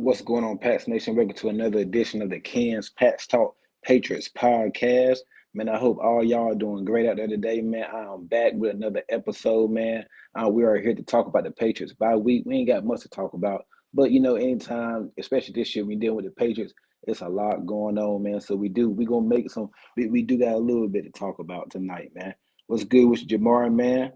What's going on, Pats Nation? Welcome to another edition of the Cans Pats Talk Patriots podcast. Man, I hope all y'all are doing great out there today, man. I'm back with another episode, man. We are here to talk about the Patriots bye week. We ain't got much to talk about, but anytime, especially this year, we deal with the Patriots. It's a lot going on, man. So we gonna make some. We do got a little bit to talk about tonight, man. What's good with Jamari, man?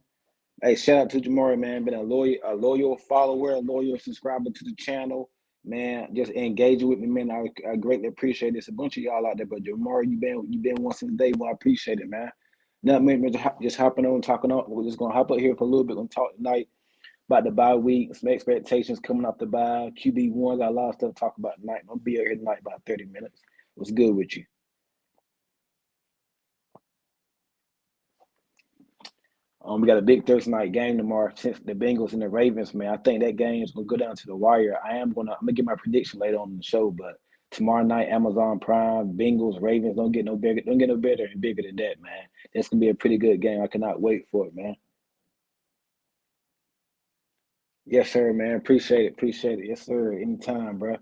Hey, shout out to Jamari, man. Been a loyal follower, a loyal subscriber to the channel, man. Just engaging with me, man. I greatly appreciate this. A bunch of y'all out there, but Jamari, you been one since day one. I appreciate it, man. Now, man, just hopping on, talking on. We're just gonna hop up here for a little bit. Gonna talk tonight about the bye week, some expectations coming off the bye. QB1 got a lot of stuff to talk about tonight. I'm gonna be here tonight about 30 minutes. What's good with you? We got a big Thursday night game tomorrow since the Bengals and the Ravens, man. I think that game is gonna go down to the wire. I'm gonna get my prediction later on in the show, but tomorrow night, Amazon Prime, Bengals, Ravens don't get no better and bigger than that, man. It's gonna be a pretty good game. I cannot wait for it, man. Yes, sir, man. Appreciate it. Appreciate it. Yes, sir. Anytime, bro.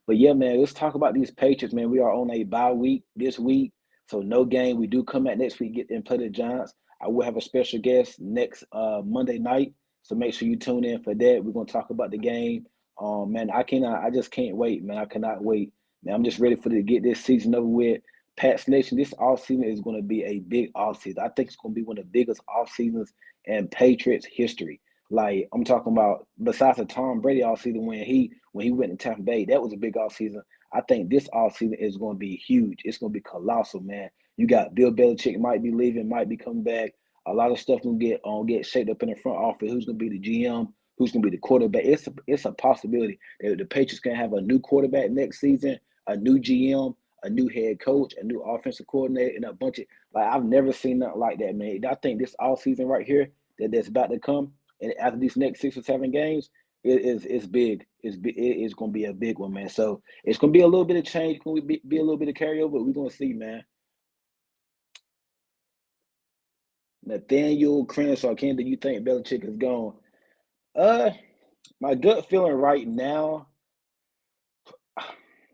But yeah, man, let's talk about these Patriots, man. We are on a bye week this week, so no game. We do come back next week, get and play the Giants. I will have a special guest next Monday night, so make sure you tune in for that. We're gonna talk about the game. Man, I just can't wait, man. I cannot wait, man. I'm just ready to get this season over with. Pats Nation, this off season is going to be a big off season. I think it's going to be one of the biggest off seasons in Patriots history. Like I'm talking about, besides the Tom Brady offseason when he went to Tampa Bay, that was a big offseason. I think this offseason is going to be huge. It's going to be colossal, man. You got Bill Belichick might be leaving, might be coming back. A lot of stuff gonna get shaped up in the front office. Who's gonna be the GM? Who's gonna be the quarterback? It's a possibility that the Patriots can have a new quarterback next season, a new GM, a new head coach, a new offensive coordinator, and a bunch of I've never seen nothing like that, man. I think this all season right here that's about to come and after these next 6 or 7 games, it's big. It's gonna be a big one, man. So it's gonna be a little bit of change. Can we be a little bit of carryover? But we're gonna see, man. Nathaniel Crenshaw, Ken, do you think Belichick is gone? Uh, my gut feeling right now,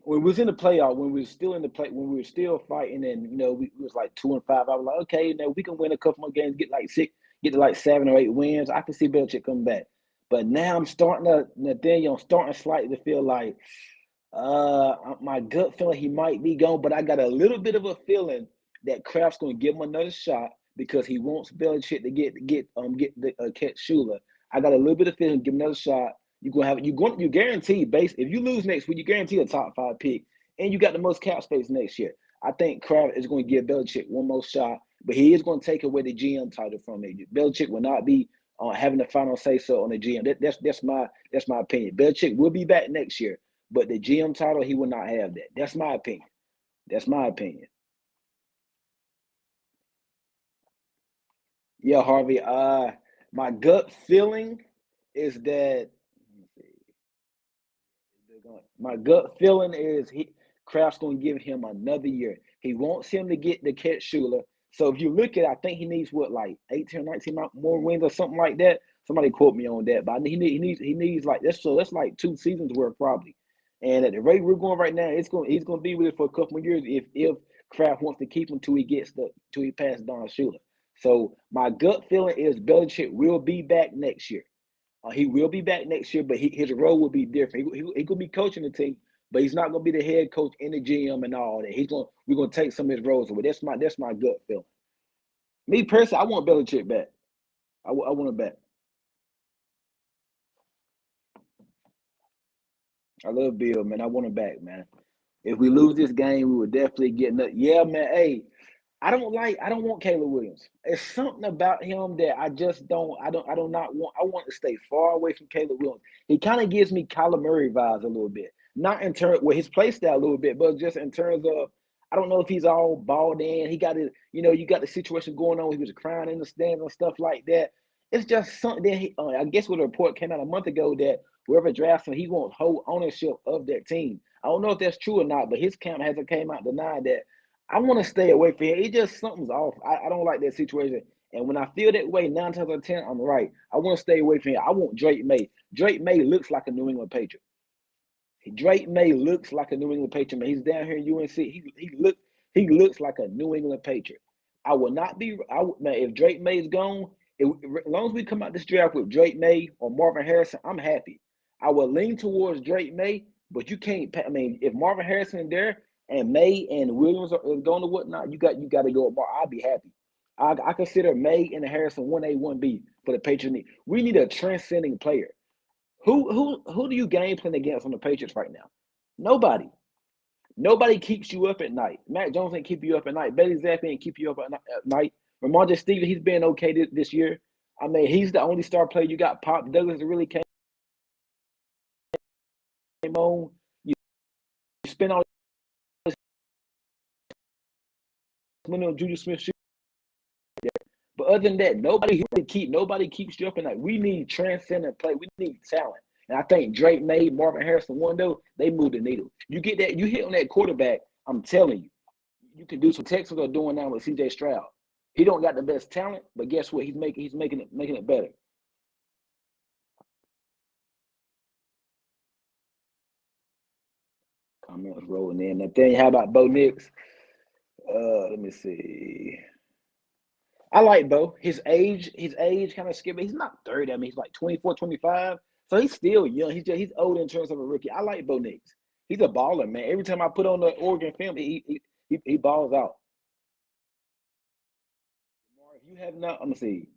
when we was in the playoff, when we were still in the play, when we were still fighting, and we was like 2-5. I was like, okay, we can win a couple more games, get to like 7 or 8 wins. I can see Belichick coming back. But now I'm starting slightly to feel like, my gut feeling he might be gone, but I got a little bit of a feeling that Kraft's going to give him another shot because he wants Belichick to get the catch Shula. I got a little bit of feeling give him another shot. You guarantee base if you lose next week, you guarantee a top 5 pick, and you got the most cap space next year. I think Kraft is going to give Belichick one more shot, but he is going to take away the GM title from it. Belichick will not be having the final say so on the GM. That's my opinion. Belichick will be back next year, but the GM title, he will not have that. That's my opinion. That's my opinion. Yeah, Harvey. My gut feeling is that my gut feeling is Kraft's going to give him another year. He wants him to get the catch Shula. So if you look at it, I think he needs what, like 18 or 19 more wins or something like that. Somebody quote me on that, but he needs like that's like 2 seasons worth probably. And at the rate we're going right now, he's going to be with it for a couple more years if Kraft wants to keep him till he passes Don Shula. So my gut feeling is Belichick will be back next year. He will be back next year, but his role will be different. He could be coaching the team, but he's not going to be the head coach and the GM and all that. We're going to take some of his roles away. That's my gut feeling. Me personally, I want Belichick back. I want him back. I love Bill, man. I want him back, man. If we lose this game, we would definitely get nothing. Yeah, man. Hey, I don't want Caleb Williams. It's something about him that I just don't. I do not want. I want to stay far away from Caleb Williams. He kind of gives me Kyler Murray vibes a little bit. Not in terms with his play style a little bit, but just in terms of I don't know if he's all balled in. He got it. You got the situation going on. He was crying in the stands and stuff like that. It's just something that I guess what a report came out a month ago that whoever drafts him, he won't hold ownership of that team. I don't know if that's true or not, but his camp hasn't came out denying that. I want to stay away from him. It just something's off. I don't like that situation. And when I feel that way, 9 times out of 10, I'm right. I want to stay away from him. I want Drake May. Drake May looks like a New England Patriot. Drake May looks like a New England Patriot, man. He's down here in UNC. He looks like a New England Patriot. I will not be. Man, if Drake May is gone, as long as we come out this draft with Drake May or Marvin Harrison, I'm happy. I will lean towards Drake May, but you can't. I mean, if Marvin Harrison is there and May and Williams are going to whatnot, you got to go with I'll be happy. I consider May and Harrison 1A, 1B for the Patriots. We need a transcending player. Who do you game plan against on the Patriots right now? Nobody. Nobody keeps you up at night. Matt Jones ain't keep you up at night. Bailey Zappi ain't keep you up at night. Ramondre Stevenson, he's been okay this year. I mean, he's the only star player you got. Pop Douglas really came on. You spend all this money on Juju Smith. But other than that, nobody keeps you up at night. We need transcendent play. We need talent. And I think Drake May, Marvin Harrison, one though, they move the needle. You get that, you hit on that quarterback, I'm telling you, you can do some Texans are doing now with CJ Stroud. He don't got the best talent, but guess what? He's making it better. Comments rolling in. Nathaniel, how about Bo Nix? Let me see. I like Bo. His age kind of skipping. He's not 30. I mean, he's like 24, 25. So he's still young. He's old in terms of a rookie. I like Bo Nix. He's a baller, man. Every time I put on the Oregon film, he balls out. If you have not, I'm gonna see.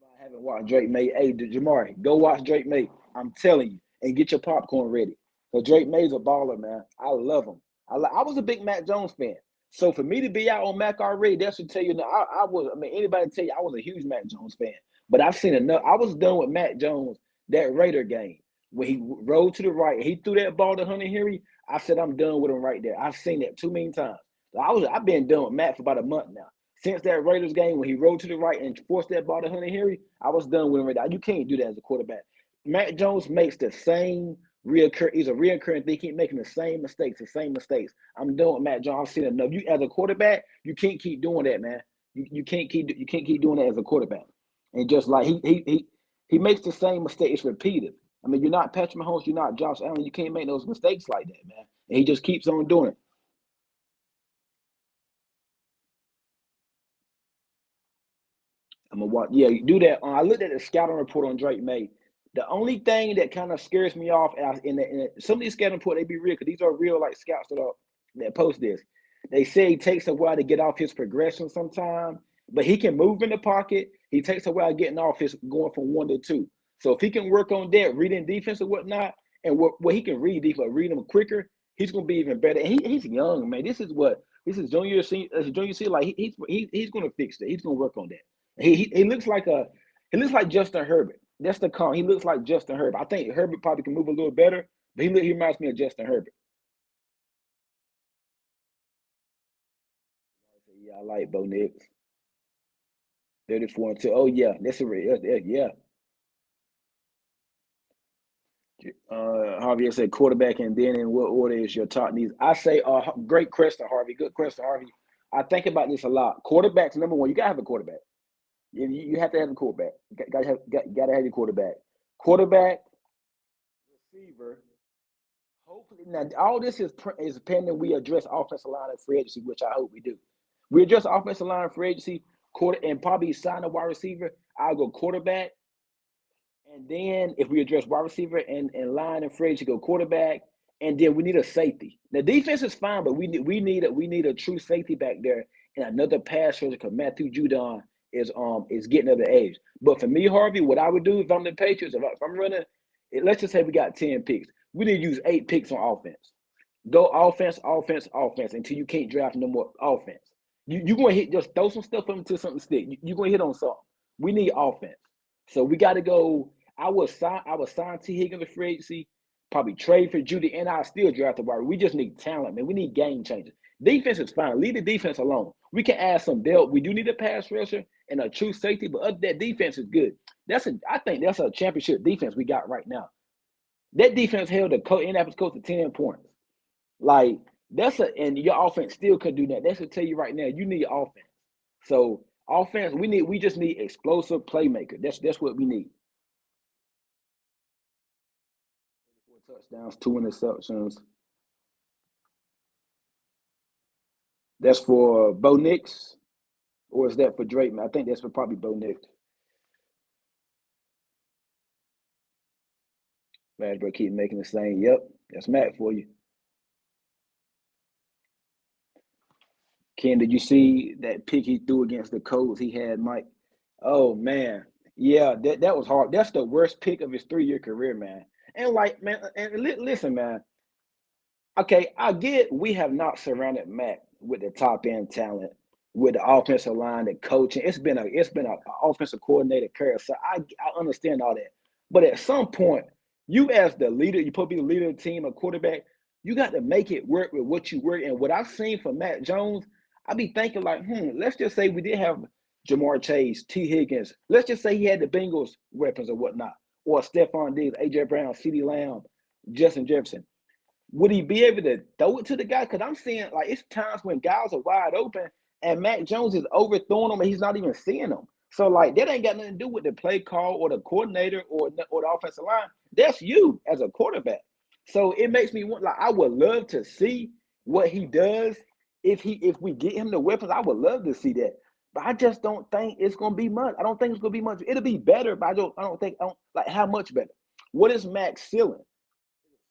I haven't watched Drake May. Hey, Jamari, go watch Drake May. I'm telling you, and get your popcorn ready. So Drake May's a baller, man. I love him. I was a big Mac Jones fan. So for me to be out on Mac already, that should tell you. Now, I was. I mean, anybody tell you I was a huge Mac Jones fan, but I've seen enough. I was done with Mac Jones that Raider game when he rolled to the right. He threw that ball to Hunter Henry. I said I'm done with him right there. I've seen that too many times. I've been done with Mac for about a month now. Since that Raiders game when he rolled to the right and forced that ball to Hunter Henry, I was done with him right there. You can't do that as a quarterback. Mac Jones makes the same reoccur. He's a reoccurring thing. He keep making the same mistakes. I'm done with Mac Jones. I've seen enough. You as a quarterback, you can't keep doing that, man. You can't keep doing that as a quarterback. And just like he makes the same mistake. It's repeated. I mean, you're not Patrick Mahomes. You're not Josh Allen. You can't make those mistakes like that, man. And he just keeps on doing it. I'm gonna watch. Yeah, you do that. I looked at the scouting report on Drake May. The only thing that kind of scares me off some of these scouting reports, they be real because these are real like scouts that post this. They say it takes a while to get off his progression sometime, but he can move in the pocket. He takes a while getting off his going from 1 to 2. So if he can work on that, reading defense or whatnot, and what he can read defense, read them quicker, he's gonna be even better. And he's young, man. This is junior senior. Like he's gonna fix that. He's gonna work on that. He looks like Justin Herbert. That's the con. He looks like Justin Herbert. I think Herbert probably can move a little better, but he reminds me of Justin Herbert. Yeah, I like Bo Nix. 34-2. Oh yeah, that's a real yeah. Harvey said quarterback, and then in what order is your top needs? I say, great question, Harvey. Good question, Harvey. I think about this a lot. Quarterbacks, number one, you gotta have a quarterback. You have to have a quarterback. Gotta have your quarterback. Quarterback, receiver. Hopefully, now all this is pending. We address offensive line and free agency, which I hope we do. We address offensive line and free agency, quarter, and probably sign a wide receiver. I'll go quarterback, and then if we address wide receiver and line and free agency, go quarterback, and then we need a safety. The defense is fine, but we need a true safety back there and another pass rusher because Matthew Judon is getting of the age. But for me, Harvey, what I would do if I'm the Patriots, if I'm running, let's just say we got 10 picks. We need to use 8 picks on offense. Go offense, offense, offense until you can't draft no more offense. You gonna hit just throw some stuff up until something stick. You gonna hit on something. We need offense. So we got to go. I would sign T. Higgins to free agency, probably trade for Judy, and I still draft the wide. We just need talent, man. We need game changers. Defense is fine. Leave the defense alone. We can add some depth. We do need a pass rusher and a true safety, but other that defense is good. I think that's a championship defense we got right now. That defense held the Indianapolis Colts to 10 points. Like and your offense still could do that. That should tell you right now you need offense. So offense, we just need explosive playmaker. That's what we need. touchdowns, 2 interceptions. That's for Bo Nix, or is that for Drake? Man, I think that's for probably Bo Nix. Madbro keep making the same. Yep, that's Matt for you. Ken, did you see that pick he threw against the Colts? He had Mike. Oh man, yeah, that was hard. That's the worst pick of his 3-year career, man. And like, man, and listen, man. Okay, I get we have not surrounded Matt with the top end talent, with the offensive line, the coaching. It's been a offensive coordinator career. So I understand all that. But at some point, you as the leader, you supposed to be the leader of the team, a quarterback, you got to make it work with what you work. And what I've seen from Matt Jones, I be thinking like, let's just say we did have Jamar Chase, T. Higgins. Let's just say he had the Bengals weapons or whatnot, or Stephon Diggs, AJ Brown, CeeDee Lamb, Justin Jefferson. Would he be able to throw it to the guy? Because I'm seeing like it's times when guys are wide open and Mac Jones is overthrowing them and he's not even seeing them. So like that ain't got nothing to do with the play call or the coordinator or the offensive line. That's you as a quarterback. So it makes me want like I would love to see what he does if we get him the weapons. I would love to see that. But I just don't think it's gonna be much. I don't think it's gonna be much. It'll be better, but I don't think like how much better. What is Mac's ceiling?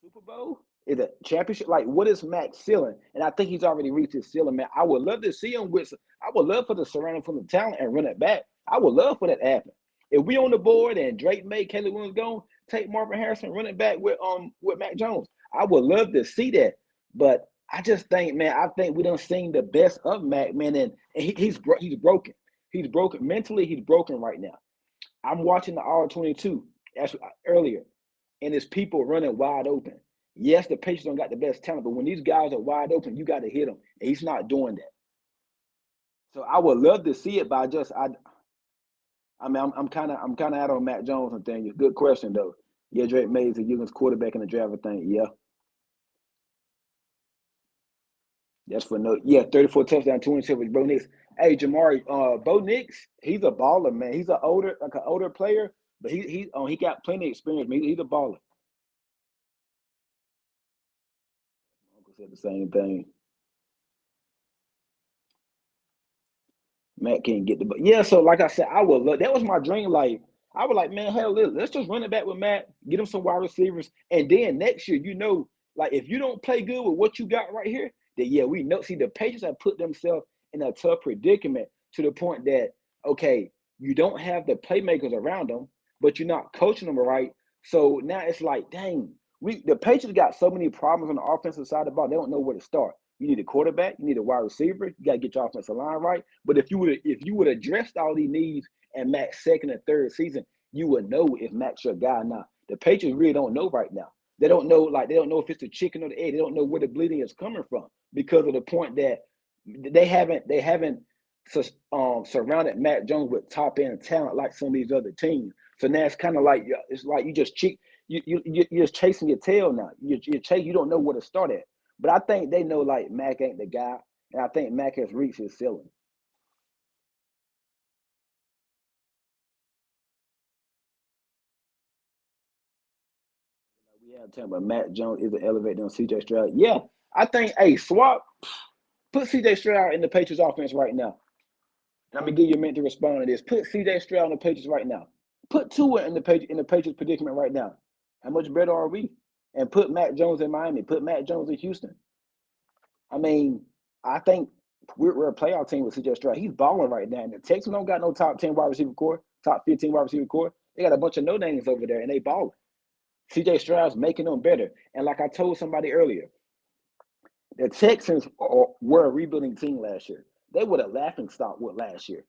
Super Bowl? Is a championship? Like, what is Max ceiling? And I think he's already reached his ceiling, man. I would love to see him with. I would love for the surrounding from the talent and run it back. I would love for that to happen. If we on the board and Drake May, Caleb Williams gone, take Marvin Harrison, run it back with Mac Jones. I would love to see that. But I just think, man, I think we done seen the best of Mac, man, and he's broken. He's broken mentally. He's broken right now. I'm watching the R22 as earlier, and it's people running wide open. Yes, the Patriots don't got the best talent, but when these guys are wide open, you got to hit them, and he's not doing that. So I would love to see it, but I mean, I'm kind of out on Matt Jones and thing. Good question though. Yeah, Drake Mays a Eagles quarterback in the draft thing. Yeah, that's for no. Yeah, 34 touchdown, 27 with Bo Nix. Hey, Jamari, Bo Nix, he's a baller, man. He's an older player, but he got plenty of experience. Man. He's a baller. Uncle said the same thing. Matt can't get the but yeah. So like I said, I would love that was my dream. Like I was like, man, hell, let's just run it back with Matt, get him some wide receivers, and then next year, like if you don't play good with what you got right here, then yeah, we know. See, the Patriots have put themselves in a tough predicament to the point that okay, you don't have the playmakers around them, but you're not coaching them right. So now it's like, dang, the Patriots got so many problems on the offensive side of the ball, they don't know where to start. You need a quarterback, you need a wide receiver, you got to get your offensive line right. But if you would have addressed all these needs in Mac's second and third season, you would know if Mac's your guy or not. The Patriots really don't know right now. They don't know if it's the chicken or the egg. They don't know where the bleeding is coming from because of the point that they haven't surrounded Mac Jones with top end talent like some of these other teams. So now it's like you just you're just chasing your tail now. You don't know where to start at. But I think they know like Mac ain't the guy, and I think Mac has reached his ceiling. We have time, but Mac Jones is an elevator on CJ Stroud. Yeah, I think. Hey, put CJ Stroud in the Patriots offense right now. And I'm gonna give you a minute to respond to this. Put CJ Stroud in the Patriots right now. Put Tua in the Patriots predicament right now. How much better are we? And put Mac Jones in Miami. Put Mac Jones in Houston. I mean, I think we're a playoff team with CJ Stroud. He's balling right now. And the Texans don't got no top 10 wide receiver core, top 15 wide receiver core. They got a bunch of no names over there, and they balling. CJ Stroud's making them better. And like I told somebody earlier, the Texans were a rebuilding team last year. They were a laughing stock with last year.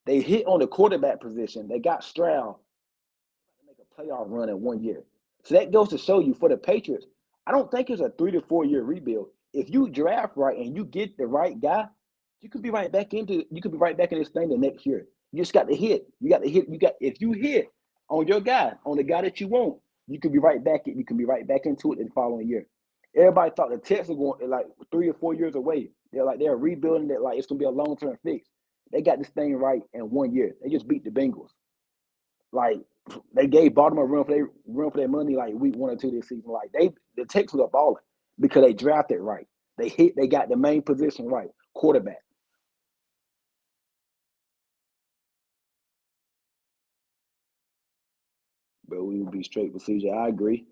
They hit on the quarterback position. They got Stroud to make a playoff run in 1 year. So that goes to show you for the Patriots, I don't think it's a 3 to 4 year rebuild. If you draft right and you get the right guy, you could be right back in this thing the next year. You just got to hit. You got to hit. If you hit on your guy, on the guy that you want, you can be right back into it in the following year. Everybody thought the Texans were going like 3 or 4 years away. They're rebuilding it like it's gonna be a long-term fix. They got this thing right in 1 year. They just beat the Bengals. Like They gave Baltimore run for their money like week 1 or 2 this season. Like the Texans are balling because they drafted right. They got the main position right, quarterback. But we would be straight with CJ. I agree.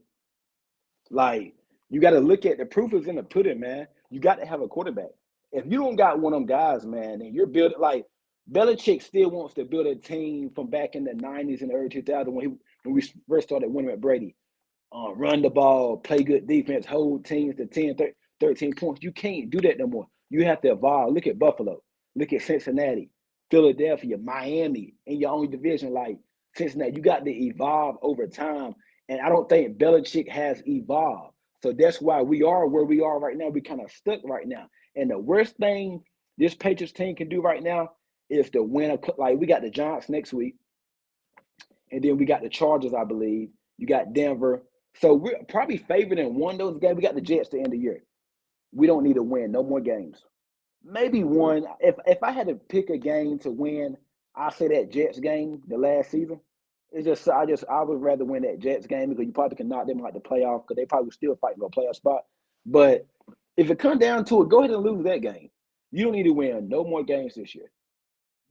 Like you got to look at the proof is in the pudding, man. You got to have a quarterback. If you don't got one of them guys, man, and you're building like Belichick still wants to build a team from back in the '90s and early 2000s when we first started winning with Brady. Run the ball, play good defense, hold teams to 10, 13 points. You can't do that no more. You have to evolve. Look at Buffalo. Look at Cincinnati, Philadelphia, Miami in your own division. Like Cincinnati, you got to evolve over time. And I don't think Belichick has evolved. So that's why we are where we are right now. We kind of stuck right now. And the worst thing this Patriots team can do right now is to win like we got the Giants next week. And then we got the Chargers, I believe. You got Denver. So we're probably favored in one of those games. We got the Jets to end the year. We don't need to win no more games. Maybe one. If I had to pick a game to win, I say that Jets game, the last season. It's just I would rather win that Jets game because you probably can knock them out the playoff because they probably still fighting for a playoff spot. But if it comes down to it, go ahead and lose that game. You don't need to win no more games this year.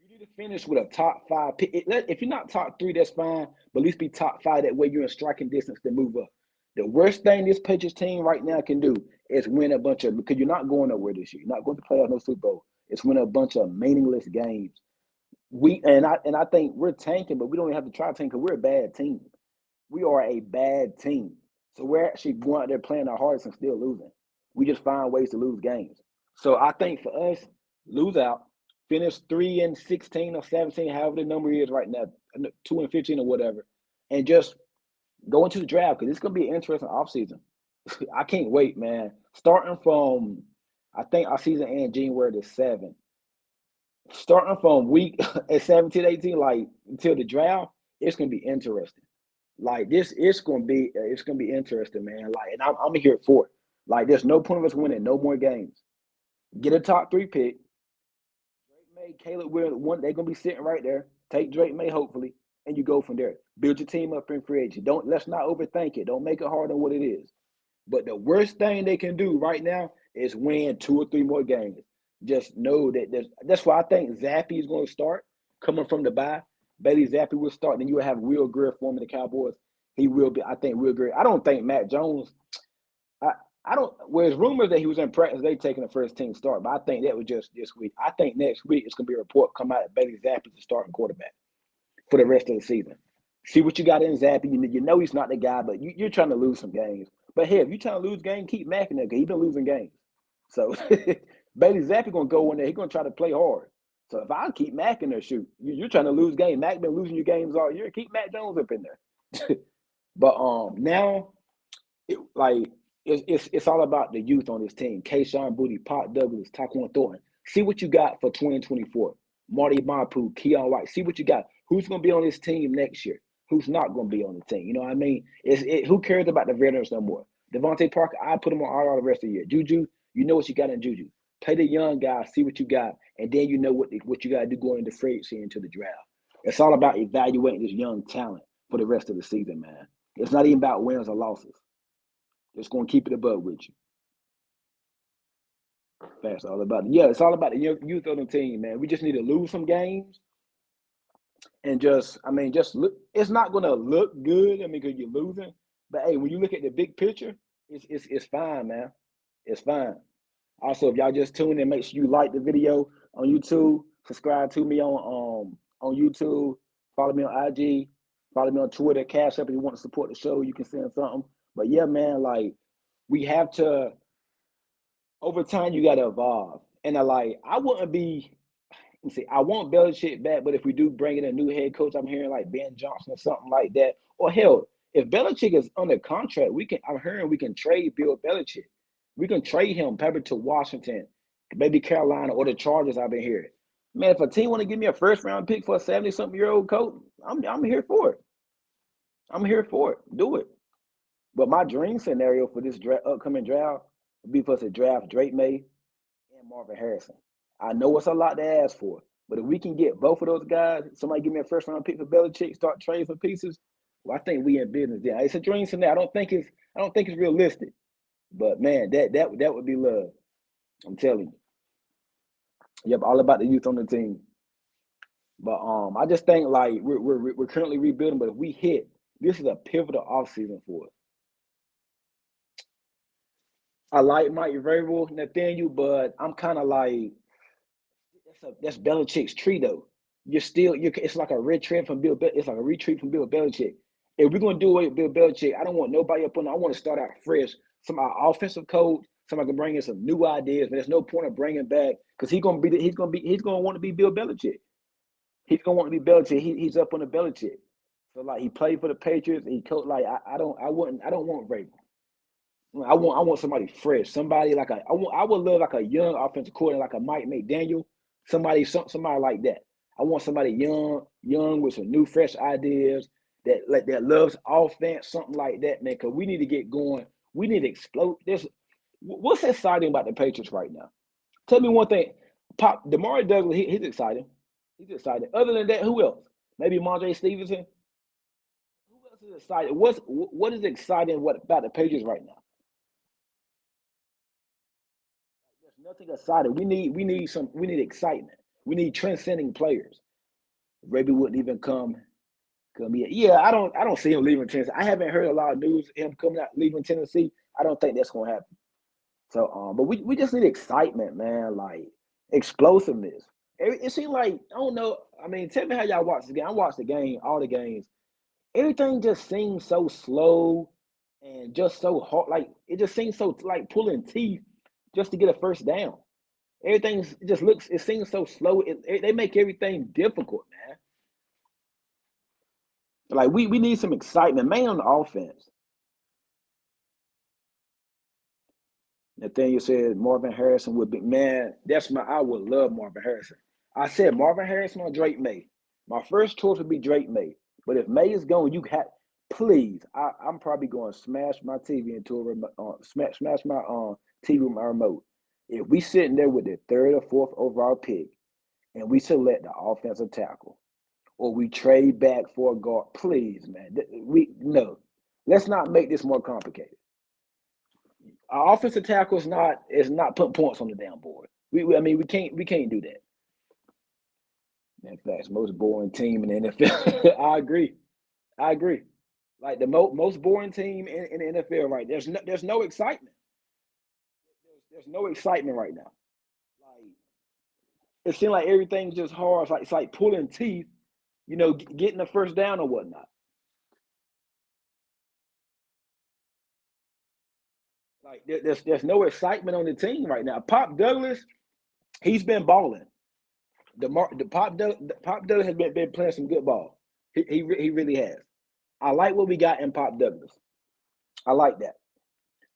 You need to finish with a top five pick. If you're not top three, that's fine. But at least be top five. That way you're in striking distance to move up. The worst thing this Patriots team right now can do is win a bunch of because you're not going nowhere this year. You're not going to play out no Super Bowl. It's win a bunch of meaningless games. I think we're tanking, but we don't even have to try to tank because we're a bad team. We are a bad team. So we're actually going out there playing our hardest and still losing. We just find ways to lose games. So I think for us, lose out, finish 3-16 or 17, however the number is right now, 2-15 or whatever, and just go into the draft because it's gonna be an interesting offseason. I can't wait, man. Starting from I think our season ends January the 7th. Starting from week at 17, 18, like until the draft, it's gonna be interesting. Like this, it's gonna be interesting, man. Like, and I'm here for it. Like, there's no point of us winning no more games. Get a top three pick. Drake May, Caleb Will, one they're gonna be sitting right there. Take Drake May, hopefully, and you go from there. Build your team up in free agency. Let's not overthink it. Don't make it harder than what it is. But the worst thing they can do right now is win 2 or 3 more games. Just know that's why I think Zappy is going to start coming from the bye. Bailey Zappy will start. Then you will have Will Greer forming the Cowboys. He will be. I think Will Greer. I don't think Matt Jones. I I don't. Well, there's rumors that he was in practice. They taking the first team start, but I think that was just this week. I think next week it's gonna be a report come out that Bailey Zappi is starting quarterback for the rest of the season. See what you got in Zappy. You know he's not the guy, but you're trying to lose some games. But hey, if you're trying to lose games, keep macking there because he's been losing games. So Bailey Zappi gonna go in there. He's gonna try to play hard. So if I keep macking there, shoot, you're trying to lose games. Mac been losing your games all year. Keep Mac Jones up in there. But now, like it's all about the youth on this team. Kayshawn Booty, Pop Douglas, Taquan Thornton. See what you got for 2024. Marty Mapu, Keon White. See what you got. Who's going to be on this team next year? Who's not going to be on the team? You know what I mean? Who cares about the veterans no more? Devontae Parker, I put him on all the rest of the year. Juju, you know what you got in Juju. Play the young guys, see what you got, and then you know what you got to do going into free agency into the draft. It's all about evaluating this young talent for the rest of the season, man. It's not even about wins or losses. Just going to keep it above with you. That's all about it. Yeah, it's all about the youth of the team, man. We just need to lose some games and just look. It's not going to look good. I mean, because you're losing. But hey, when you look at the big picture, it's fine, man. It's fine. Also, if y'all just tune in, make sure you like the video on YouTube, subscribe to me on YouTube, follow me on IG, follow me on Twitter, Cash App if you want to support the show, you can send something. But yeah, man, like we have to over time you gotta evolve. And I wouldn't be I want Belichick back, but if we do bring in a new head coach, I'm hearing like Ben Johnson or something like that. Or hell, if Belichick is under contract, I'm hearing we can trade Bill Belichick. We can trade him probably to Washington, maybe Carolina or the Chargers. I've been hearing. Man, if a team want to give me a first round pick for a 70-something-year-old coach, I'm here for it. I'm here for it. Do it. But my dream scenario for this upcoming draft would be for us to draft Drake May and Marvin Harrison. I know it's a lot to ask for, But if we can get both of those guys, somebody give me a first round pick for Belichick, start trading for pieces. Well, I think we in business. Yeah, it's a dream scenario. I don't think it's realistic. But man, that would be love. I'm telling you. Yep, all about the youth on the team. But I just think like we're currently rebuilding. But if we hit, this is a pivotal offseason for us. I like Mike Vrabel, Nathaniel, but I'm kind of like that's Belichick's tree though. It's like a retreat from Bill. It's like a retreat from Bill Belichick. If we're gonna do away with Bill Belichick, I don't want nobody up on. I want to start out fresh. Some offensive coach, somebody can bring in some new ideas. But there's no point of bringing back because he's gonna want to be Bill Belichick. He's gonna want to be Belichick. He's up on the Belichick. So like he played for the Patriots. He coached like I don't want Vrabel. I want somebody fresh, somebody like I would love like a young offensive coordinator, like a Mike McDaniel, somebody like that. I want somebody young with some new fresh ideas that loves offense, something like that, man. Because we need to get going. We need to explode. What's exciting about the Patriots right now? Tell me one thing. Pop Demar Douglas, he's exciting. He's exciting. Other than that, who else? Maybe Mondre Stevenson. Who else is excited? What is exciting? What about the Patriots right now? There's nothing exciting. We need excitement. We need transcending players. Maybe wouldn't even come here. Yeah, I don't see him leaving Tennessee. I haven't heard a lot of news of him coming out leaving Tennessee. I don't think that's gonna happen. So but we just need excitement, man, like explosiveness. It seems like I don't know. I mean, tell me how y'all watch the game. I watched the game, all the games. Everything just seems so slow and just so hard. Like it just seems so like pulling teeth just to get a first down. Everything just looks. It seems so slow. They make everything difficult, man. Like we need some excitement, man, on the offense. Nathaniel said Marvin Harrison would be man. I would love Marvin Harrison. I said Marvin Harrison or Drake May. My first choice would be Drake May. But if May is gone, you have please. I'm probably going to smash my TV into a remote, smash my TV with my remote. If we sitting there with the third or fourth overall pick, and we select the offensive tackle, or we trade back for a guard, please, man. We no. Let's not make this more complicated. Our offensive tackle is not putting points on the damn board. I mean we can't do that. In fact, most boring team in the NFL. I agree. I agree. Like the most boring team in the NFL right. There's no excitement. There's no excitement right now. Like it seems like everything's just hard. It's like pulling teeth, getting the first down or whatnot. Like there's no excitement on the team right now. Pop Douglas, he's been balling. Pop Douglas has been playing some good ball. He really has. I like what we got in Pop Douglas. I like that.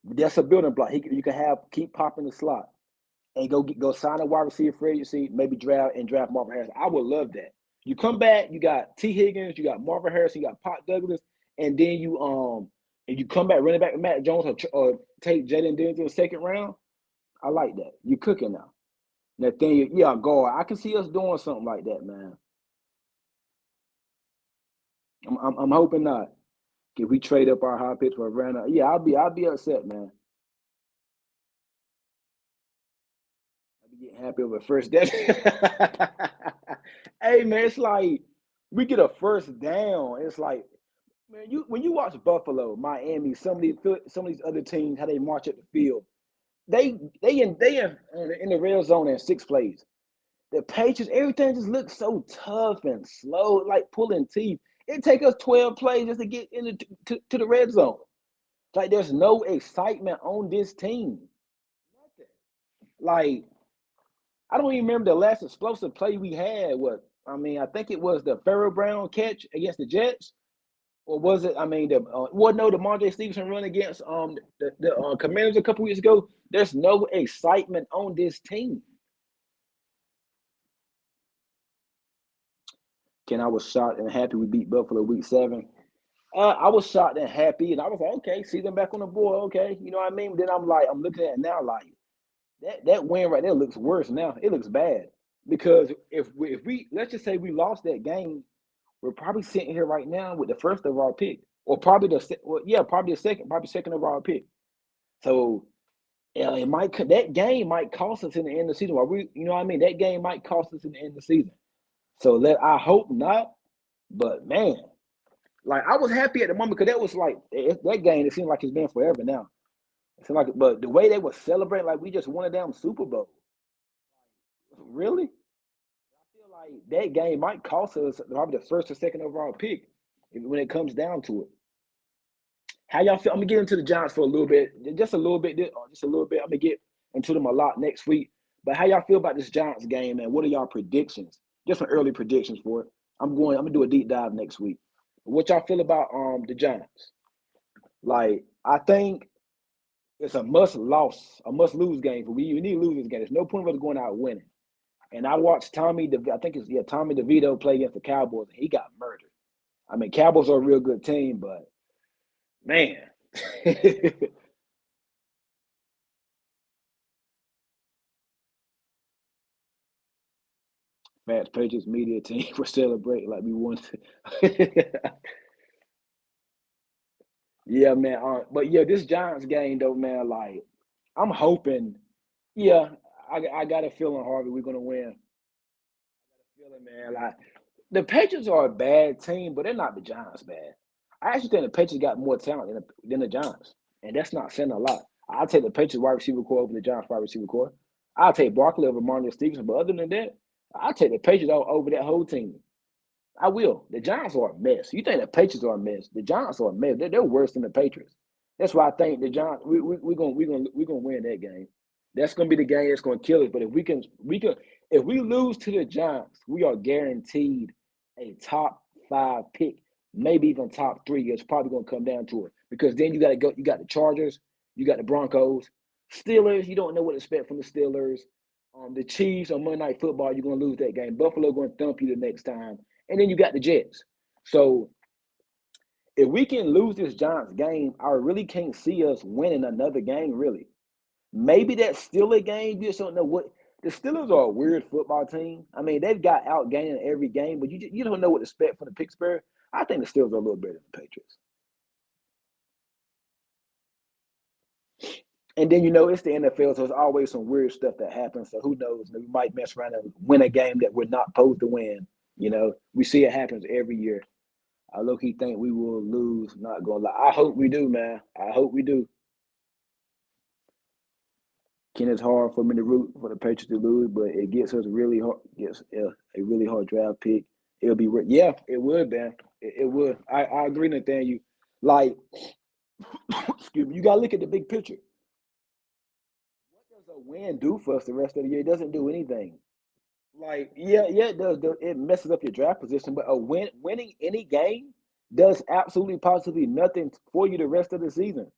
That's a building block. You can keep popping the slot and go sign a wide receiver free agency, maybe draft Marvin Harrison. I would love that. You come back, you got T Higgins, you got Marvin Harrison, you got Pop Douglas, and then you come back running back with Matt Jones or take Jaden Daniels in the second round. I like that. You cooking now. Nathaniel, yeah, guard. I can see us doing something like that, man. I'm hoping not. If we trade up our high pitch for Atlanta, yeah, I'll be upset, man. I'll be getting happy over first down. Hey, man, it's like we get a first down. It's like, man, when you watch Buffalo, Miami, some of these other teams, how they march at the field, they in the red zone in 6 plays. The Patriots, everything just looks so tough and slow, like pulling teeth. It take us 12 plays just to get to the red zone. Like there's no excitement on this team. Nothing. Like I don't even remember the last explosive play we had. I think it was the Pharaoh Brown catch against the Jets, or was it? I mean, the Mondre Stevenson run against the Commanders a couple weeks ago. There's no excitement on this team. Ken, I was shocked and happy we beat Buffalo week 7. I was shocked and happy, and I was like, okay, see them back on the board, okay, you know what I mean? Then I'm looking at it now, like that win right there looks worse now. It looks bad. because if we let's just say we lost that game, we're probably sitting here right now with the first overall pick, or probably probably second overall pick. So it might that game might cost us in the end of the season. Or you know what I mean? That game might cost us in the end of the season. So I hope not. But man, like I was happy at the moment because that was like that game. It seemed like it's been forever now. It seemed like, but the way they were celebrating, like we just won a damn Super Bowl. Really? I feel like that game might cost us probably the first or second overall pick when it comes down to it. How y'all feel? I'm gonna get into the Giants for a little bit, just a little bit, just a little bit. I'm gonna get into them a lot next week. But how y'all feel about this Giants game, and what are y'all predictions? Just some early predictions for it. I'm gonna do a deep dive next week. What y'all feel about the Giants? Like I think it's a must lose game for we. You need to lose this game. There's no point of us going out winning. And I watched I think it's Tommy DeVito play against the Cowboys, and he got murdered. I mean, Cowboys are a real good team, but man. Fast Patriots media team for celebrating like we won. Yeah, man. But yeah, this Giants game though, man. Like, I'm hoping. Yeah, I got a feeling, Harvey, we're gonna win. Feeling, man. Like the Patriots are a bad team, but they're not the Giants bad. I actually think the Patriots got more talent than the Giants, and that's not saying a lot. I'll take the Patriots wide receiver core over the Giants wide receiver core. I'll take Barkley over Marlon Stevenson, but other than that, I'll take the Patriots over that whole team. I will. The Giants are a mess. You think the Patriots are a mess? The Giants are a mess. They're worse than the Patriots. That's why I think the Giants we gonna win that game. That's gonna be the game that's gonna kill us. But if we can if we lose to the Giants, we are guaranteed a top five pick, maybe even top three. It's probably gonna come down to it because then you got to go. You got the Chargers, you got the Broncos, Steelers. You don't know what to expect from the Steelers. The Chiefs on Monday Night Football, you're gonna lose that game. Buffalo gonna thump you the next time, and then you got the Jets. So if we can lose this Giants game, I really can't see us winning another game. Really, maybe that Steelers game. You just don't know what the Steelers are a weird football team. I mean, they've got outgained in every game, but you don't know what to expect from the Pittsburgh. I think the Steelers are a little better than the Patriots. And then it's the NFL, so it's always some weird stuff that happens. So who knows? We might mess around and win a game that we're not supposed to win. We see it happens every year. I low key think we will lose. Not gonna lie. I hope we do, man. I hope we do. Ken, it's hard for me to root for the Patriots to lose, but it gets us really hard. Gets a really hard draft pick. It'll be yeah, it would, man. It would. I agree, Nathaniel. Like, excuse me, you gotta look at the big picture. What does a win do for us the rest of the year? It doesn't do anything. Like, yeah, it does. It messes up your draft position, but winning any game does absolutely positively nothing for you the rest of the season.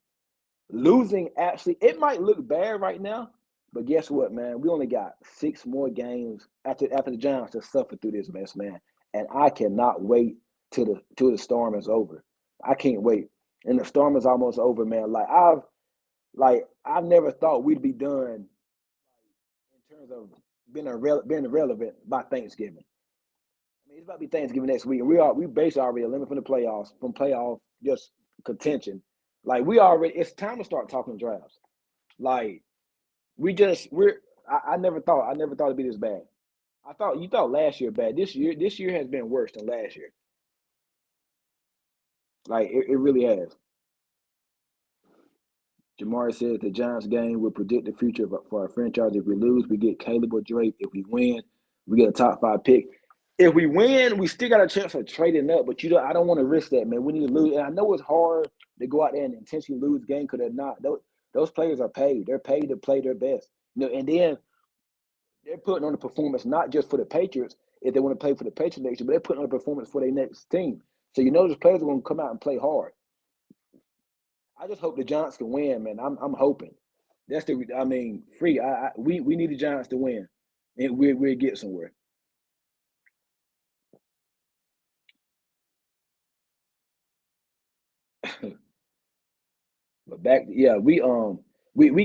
Losing actually, it might look bad right now, but guess what, man? We only got six more games after the Giants to suffer through this mess, man. And I cannot wait till the storm is over. I can't wait. And the storm is almost over, man. I've never thought we'd be done in terms of being irrelevant by Thanksgiving. I mean, it's about to be Thanksgiving next week, and we basically already eliminated from the playoffs, from playoff just contention. Like it's time to start talking drafts. Like I never thought it'd be this bad. You thought last year bad. This year has been worse than last year. Like it really has. Jamari says the Giants game will predict the future for our franchise. If we lose, we get Caleb or Drake. If we win, we get a top five pick. If we win, we still got a chance of trading up, but I don't want to risk that, man. We need to lose. And I know it's hard to go out there and intentionally lose game because they're not. Those players are paid. They're paid to play their best. And then they're putting on a performance not just for the Patriots if they want to play for the Patriots next year, but they're putting on a performance for their next team. So those players are going to come out and play hard. I just hope the Giants can win, man. I'm hoping. I mean, free. We need the Giants to win, and we'll get somewhere. But back, yeah, we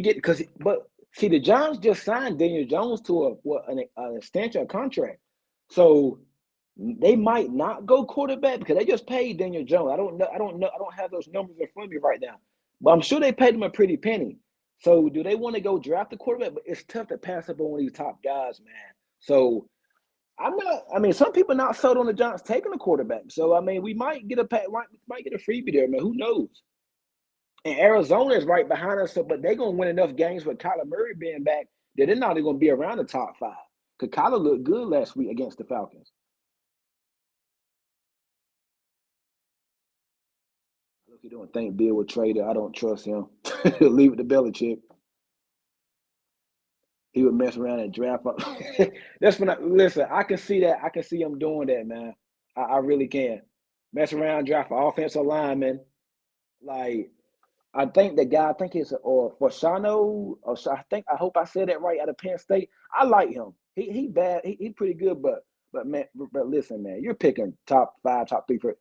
get because but See, the Giants just signed Daniel Jones to an extension contract, so they might not go quarterback because they just paid Daniel Jones. I don't know. I don't know. I don't have those numbers in front of me right now, but I'm sure they paid him a pretty penny. So, do they want to go draft a quarterback? But it's tough to pass up on these top guys, man. So, I'm not. I mean, some people not sold on the Giants taking a quarterback. So, I mean, we might get might get a freebie there, man. Who knows? And Arizona is right behind us, so but they're gonna win enough games with Kyler Murray being back that they're not even gonna be around the top five. Because Kyler looked good last week against the Falcons. Look, he don't think Bill would trade her. I don't trust him. Leave it to Belichick. He would mess around and draft up. That's when I listen. I can see that. I can see him doing that, man. I really can. Mess around, draft an offensive lineman. Like I think the guy, I think it's or Forshano, or I hope I said that right out of Penn State. I like him. He bad. He pretty good, but man, but listen, man, you're picking top five, top three for.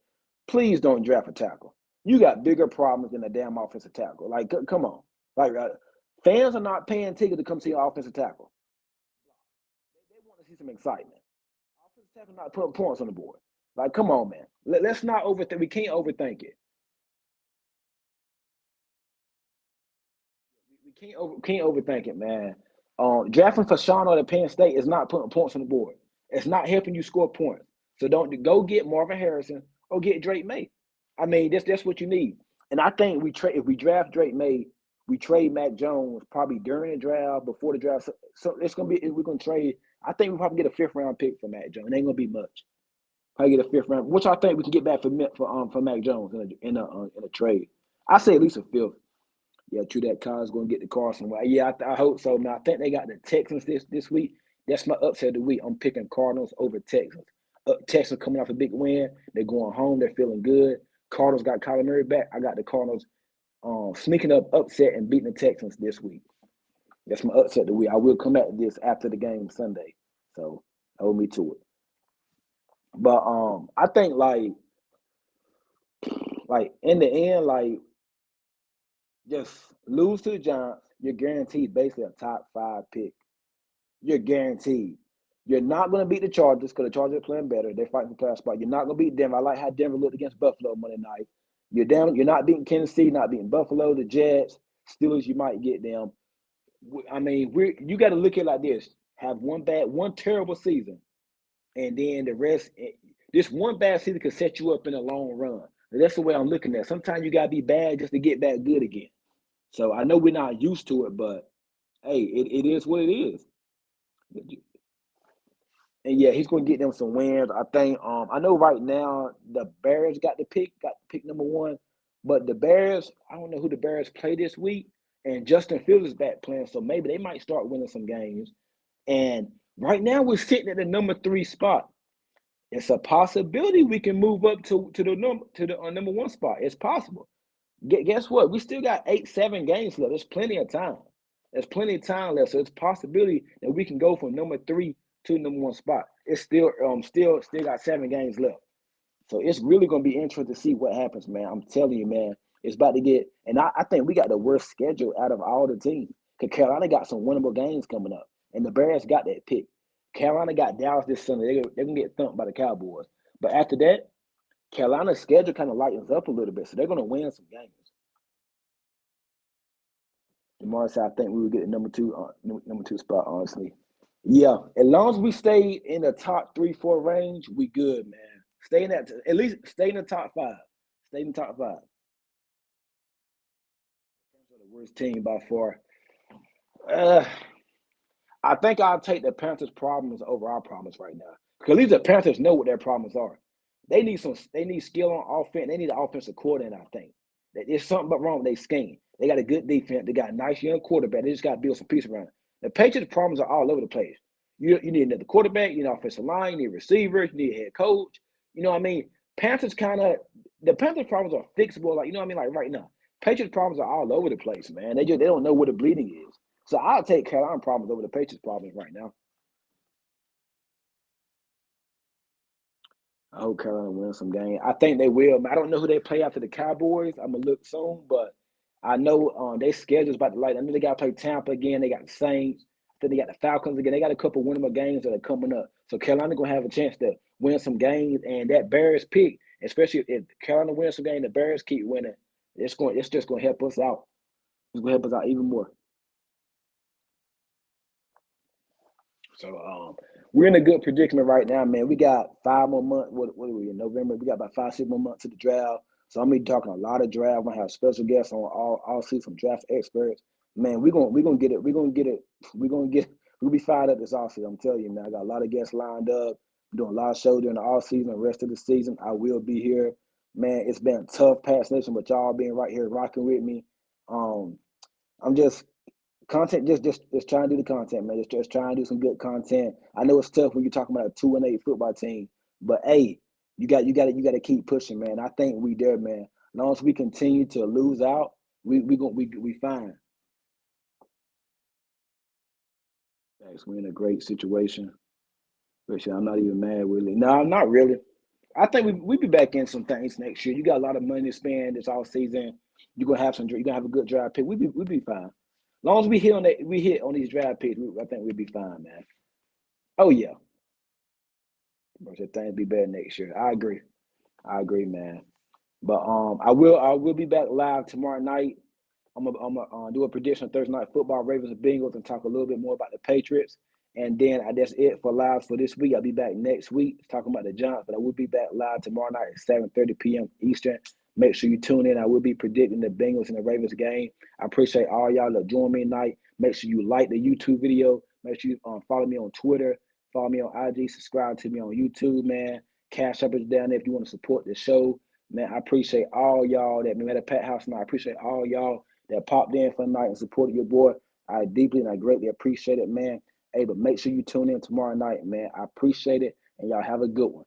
Please don't draft a tackle. You got bigger problems than a damn offensive tackle. Like, come on. Like, fans are not paying tickets to come see an offensive tackle. They want to see some excitement. Offensive tackle not putting points on the board. Like, come on, man. Let's not overthink. We can't overthink it. We can't overthink it, man. Drafting for Sean at Penn State is not putting points on the board. It's not helping you score points. So don't go get Marvin Harrison or get Drake May. I mean, that's what you need. And I think we trade if we draft Drake May, we trade Mac Jones probably during the draft, before the draft. So it's gonna be we're gonna trade. I think we probably get a fifth round pick for Mac Jones. It ain't gonna be much. Probably get a fifth round, which I think we can get back for Mac Jones in a trade. I say at least a fifth. Yeah, true that Carr's going to get the Carson. Well, yeah, I hope so, man. I think they got the Texans this week. That's my upset of the week. I'm picking Cardinals over Texans. Texans coming off a big win. They're going home. They're feeling good. Cardinals got Kyler Murray back. I got the Cardinals sneaking up upset and beating the Texans this week. That's my upset of the week. I will come at this after the game Sunday. So hold me to it. But I think like in the end, like just lose to the Giants, you're guaranteed basically a top five pick. You're guaranteed. You're not going to beat the Chargers because the Chargers are playing better. They're fighting for playoff spot. You're not going to beat Denver. I like how Denver looked against Buffalo Monday night. You're down. You're not beating Kansas City, not beating Buffalo, the Jets, Steelers. You might get them. I mean, you got to look at it like this: have one terrible season, and then the rest. This one bad season could set you up in the long run. And that's the way I'm looking at it. Sometimes you got to be bad just to get back good again. So I know we're not used to it, but hey, it is what it is. And yeah, he's going to get them some wins. I think. I know right now the Bears got pick number one, but the Bears, I don't know who the Bears play this week, and Justin Fields is back playing, so maybe they might start winning some games. And right now we're sitting at the number three spot. It's a possibility we can move up to the number one spot. It's possible. Guess what? We still got 7 games left. There's plenty of time. There's plenty of time left. So it's a possibility that we can go from number three to number one spot. It's still got 7 games left. So it's really gonna be interesting to see what happens, man. I'm telling you, man, it's about to get and I think we got the worst schedule out of all the teams. Because Carolina got some winnable games coming up. And the Bears got that pick. Carolina got Dallas this Sunday. They're gonna get thumped by the Cowboys. But after that, Carolina's schedule kind of lightens up a little bit. So they're gonna win some games. Jamar said, I think we would get the number two spot, honestly. Yeah, as long as we stay in the top 3, 4 range, we good, man. Stay in that, at least stay in the top five. Stay in the top five. The worst team by far. Uh, I think I'll take the Panthers' problems over our problems right now. Because at least the Panthers know what their problems are. They need skill on offense. They need an offensive coordinator, I think. There's something but wrong with their scheme. They got a good defense. They got a nice young quarterback. They just got to build some piece around it. The Patriots' problems are all over the place. You need another quarterback, you need an offensive line, you need receivers, you need a head coach. You know what I mean? Panthers kind of the Panthers' problems are fixable, like you know what I mean, like right now. Patriots' problems are all over the place, man. They don't know where the bleeding is. So I'll take Carolina problems over the Patriots problems right now. I hope Carolina wins some game. I think they will. I don't know who they play after the Cowboys. I'm gonna look soon, but I know they schedule's about to light. I know they got to play Tampa again. They got the Saints. Then they got the Falcons again. They got a couple winnable games that are coming up. So Carolina gonna have a chance to win some games. And that Bears pick, especially if Carolina wins some game, the Bears keep winning. It's just gonna help us out. It's gonna help us out even more. So we're in a good predicament right now, man. We got 5 more months. What are we in November? We got about 5, 6 more months to the draft. So I'm gonna be talking a lot of draft. We're gonna have special guests on all season from draft experts. Man, we're gonna get it. We're gonna get it. We'll be fired up this offseason. I'm telling you, man. I got a lot of guests lined up. I'm doing a lot of shows during the off season. The rest of the season, I will be here. Man, it's been tough past nation, but y'all being right here rocking with me. Um, I'm just content, just trying to do the content, man. Just trying to do some good content. I know it's tough when you're talking about a 2-8 football team, but hey, you got to keep pushing, man. I think we there, man. As long as we continue to lose out, we fine. Thanks. We're in a great situation. But I'm not even mad really. No, I'm not really. I think we be back in some things next year. You got a lot of money to spend this all season. You're gonna have some. You're gonna have a good draft pick. We be fine. As long as we hit on these draft picks. I think we'll be fine, man. Oh yeah, but the things be better next year. I agree. I agree, man. But I will be back live tomorrow night. I'm gonna do a prediction of Thursday night football, Ravens and Bengals, and talk a little bit more about the Patriots. And then that's it for live for this week. I'll be back next week talking about the Giants, but I will be back live tomorrow night at 7:30 p.m. Eastern. Make sure you tune in. I will be predicting the Bengals and the Ravens game. I appreciate all y'all that join me tonight. Make sure you like the YouTube video. Make sure you follow me on Twitter. Follow me on IG. Subscribe to me on YouTube, man. Cash App is down there if you want to support the show. Man, I appreciate all y'all that met at Pat House tonight. I appreciate all y'all that popped in for the night and supported your boy. I deeply and I greatly appreciate it, man. Hey, but make sure you tune in tomorrow night, man. I appreciate it, and y'all have a good one.